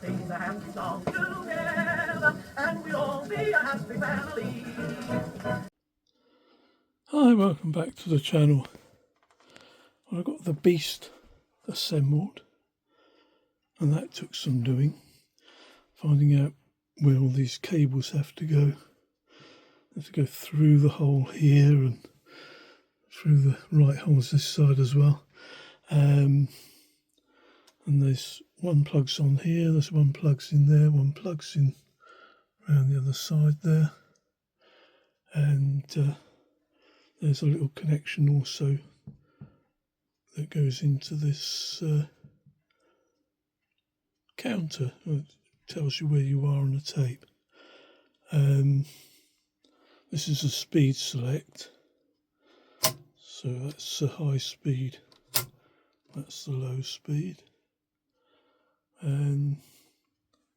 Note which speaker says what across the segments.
Speaker 1: sing a happy song together, and we'll all be a happy family.
Speaker 2: Hi, welcome back to the channel. Well, I got the beast assembled, and that took some doing, finding out where all these cables have to go. They have to go through the hole here and through the right holes this side as well. And there's one plugs on here, there's one plugs in there, one plugs in around the other side there, and there's a little connection also that goes into this counter. It tells you where you are on the tape. This is a speed select, so that's the high speed, that's the low speed, and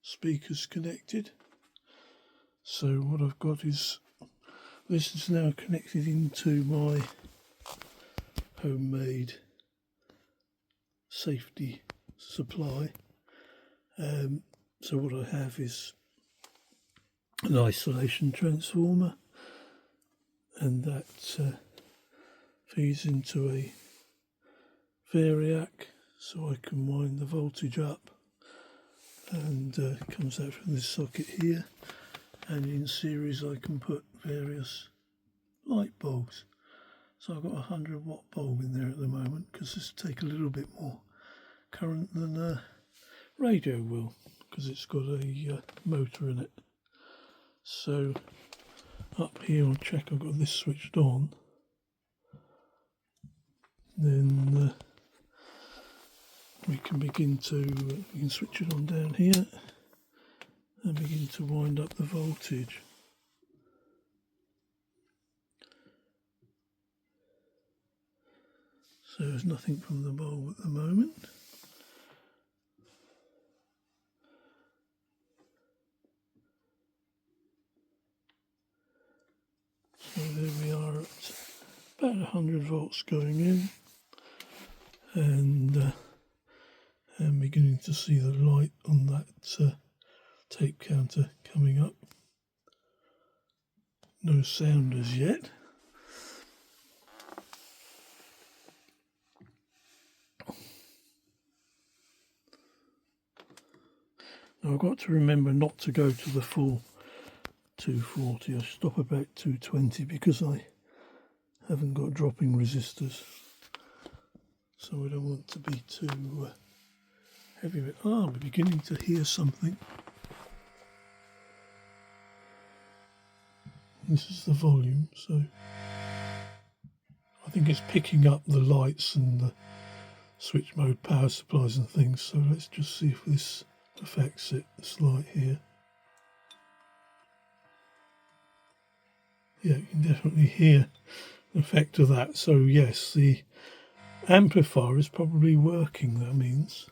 Speaker 2: speakers connected. So what I've got is, this is now connected into my homemade safety supply. So what I have is an isolation transformer, and that feeds into a variac, so I can wind the voltage up, and it comes out from this socket here, and in series I can put various light bulbs. So I've got a 100-watt bulb in there at the moment, because this will take a little bit more current than a radio will, because it's got a motor in it. So up here I'll check I've got this switched on, then we can switch it on down here and begin to wind up the voltage. So there's nothing from the bulb at the moment. So there we are at about 100 volts going in, and I'm beginning to see the light on that tape counter coming up. No sound as yet. Now I've got to remember not to go to the full 240. I stop about 220 because I haven't got dropping resistors, so I don't want to be too heavy. I'm beginning to hear something. This is the volume, so I think it's picking up the lights and the switch mode power supplies and things. So let's just see if this affects it, this light here. Yeah, you can definitely hear the effect of that. So yes, the amplifier is probably working, that means.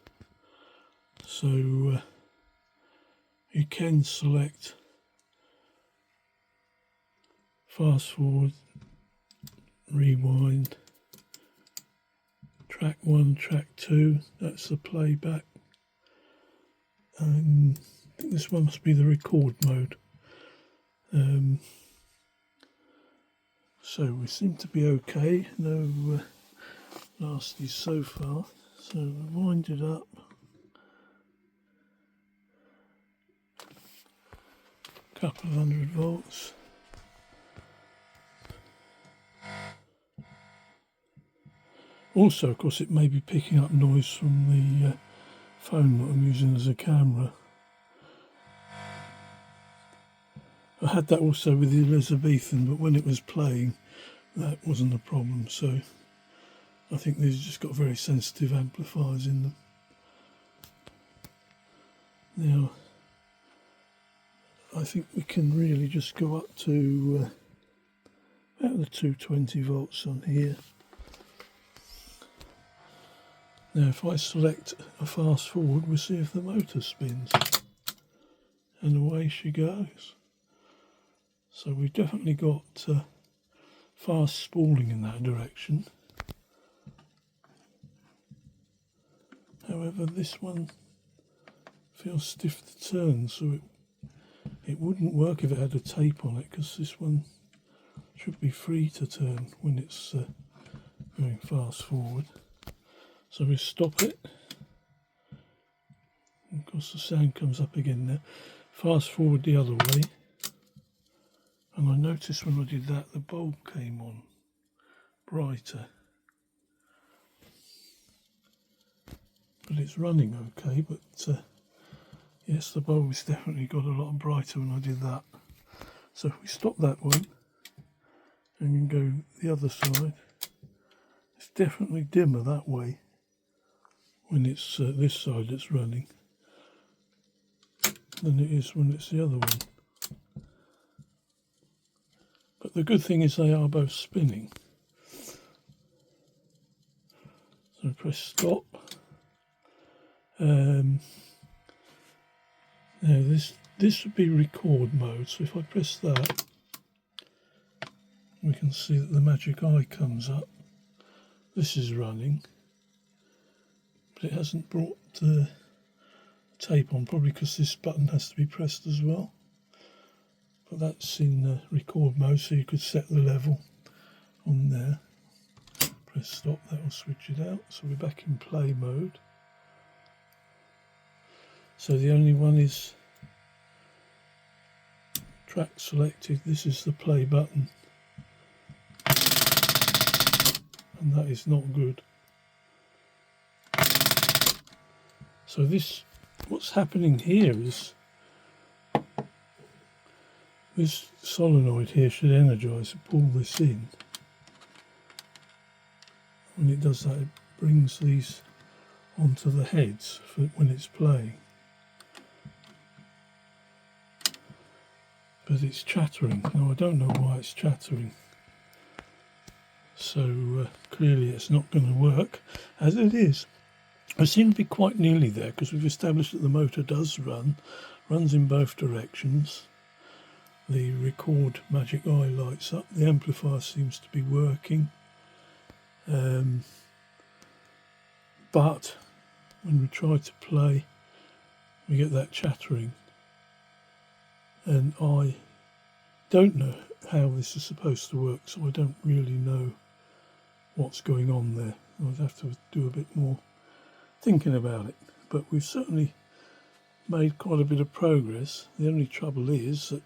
Speaker 2: So you can select fast forward, rewind, track 1, track 2, that's the playback, and I think this one must be the record mode. So we seem to be okay, no nasties so far. So we'll wind it up. Couple of 100 volts. Also, of course, it may be picking up noise from the phone that I'm using as a camera. I had that also with the Elizabethan, but when it was playing, that wasn't a problem. So I think these just got very sensitive amplifiers in them. Now, I think we can really just go up to about the 220 volts on here. Now if I select a fast forward, we'll see if the motor spins, and away she goes. So we've definitely got fast spooling in that direction. However, this one feels stiff to turn, so it wouldn't work if it had a tape on it, because this one should be free to turn when it's going fast forward. So we stop it. Of course the sound comes up again now. Fast forward the other way. And I noticed when I did that the bulb came on brighter. But it's running okay, but yes, the bulb's definitely got a lot brighter when I did that. So if we stop that one and go the other side, it's definitely dimmer that way when it's this side that's running than it is when it's the other one. But the good thing is they are both spinning. So press stop. Now this would be record mode, so if I press that, we can see that the magic eye comes up. This is running, but it hasn't brought the tape on, probably because this button has to be pressed as well. But that's in record mode, so you could set the level on there. Press stop, that will switch it out. So we're back in play mode. So the only one is track selected. This is the play button, and that is not good. So what's happening here is this solenoid here should energise and pull this in. When it does that, it brings these onto the heads for when it's playing. But it's chattering. Now I don't know why it's chattering. So clearly it's not going to work as it is. I seem to be quite nearly there because we've established that the motor does runs in both directions. The record magic eye lights up. The amplifier seems to be working. But when we try to play, we get that chattering. And I don't know how this is supposed to work, so I don't really know what's going on there. I'd have to do a bit more thinking about it. But we've certainly made quite a bit of progress. The only trouble is that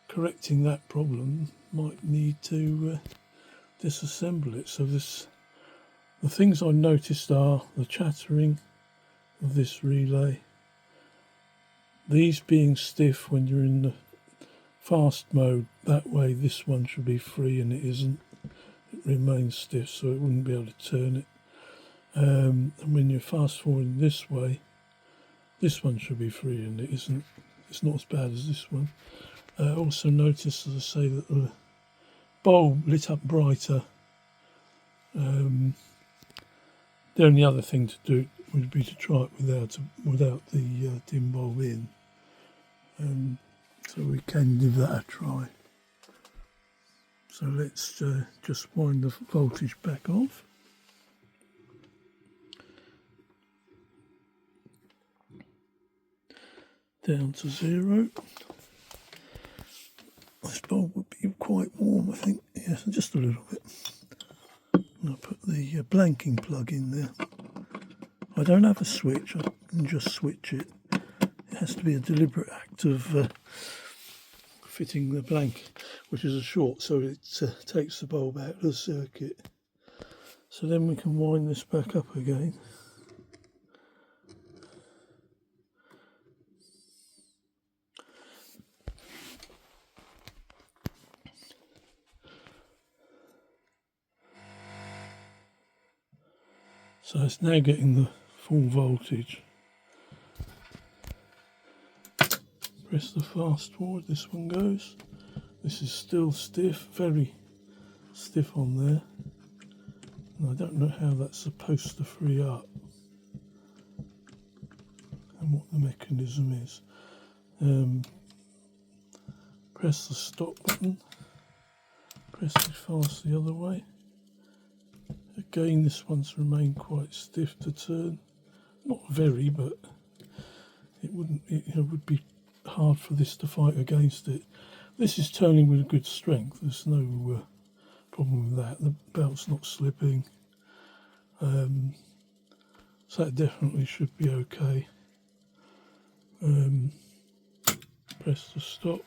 Speaker 2: correcting that problem might need to disassemble it. So the things I noticed are the chattering of this relay, these being stiff when you're in the fast mode. That way this one should be free, and it isn't. It remains stiff, so it wouldn't be able to turn it. And when you're fast forwarding this way, this one should be free, and it isn't. It's not as bad as this one. Also notice, as I say, that the bulb lit up brighter. The only other thing to do would be to try it without the dim bulb in. So we can give that a try. So let's just wind the voltage back off. Down to 0. This bulb would be quite warm, I think. Yes, just a little bit. I'll put the blanking plug in there. I don't have a switch, I can just switch it. It has to be a deliberate act of fitting the blank, which is a short, so it takes the bulb out of the circuit. So then we can wind this back up again. So it's now getting the full voltage. Press the fast forward, this one goes. This is still stiff, very stiff on there. And I don't know how that's supposed to free up and what the mechanism is. Press the stop button, press it fast the other way. Again, this one's remained quite stiff to turn. Not very, but it would be hard for this to fight against it. This is turning with good strength. There's no problem with that. The belt's not slipping, so that definitely should be okay. Press the stop,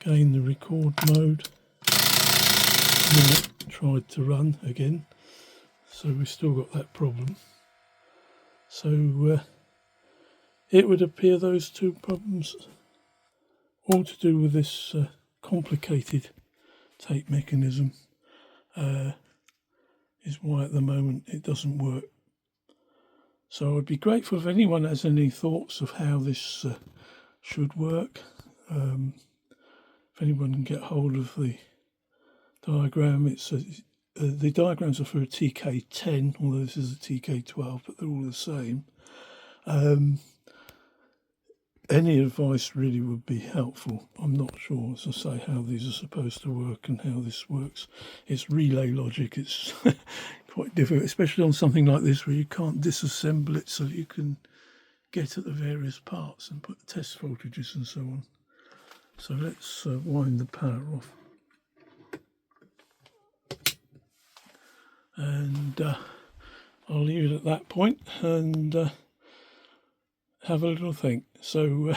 Speaker 2: gain the record mode, and then it tried to run again, so we've still got that problem. So it would appear those two problems, all to do with this complicated tape mechanism, is why at the moment it doesn't work. So I'd be grateful if anyone has any thoughts of how this should work. If anyone can get hold of the diagram, the diagrams are for a TK10, although this is a TK12, but they're all the same. Any advice really would be helpful. I'm not sure, as I say, how these are supposed to work and how this works. It's relay logic. It's quite difficult, especially on something like this where you can't disassemble it so you can get at the various parts and put test voltages and so on. So let's wind the power off. And I'll leave it at that point and have a little think. So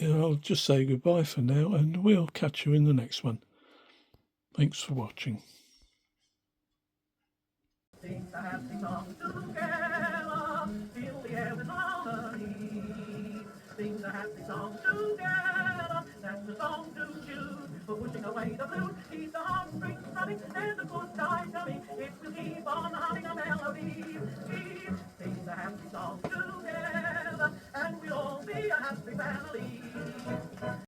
Speaker 2: I'll just say goodbye for now, and we'll catch you in the next one. Thanks for watching.
Speaker 1: Sing the happy song together, fill the air with harmony. Sing the happy song together, that's the song to choose. For pushing away the blues, keep the heartstrings running, there's a good time coming. It will keep on humming a melody. Sing the happy song together, and we'll all be a happy family.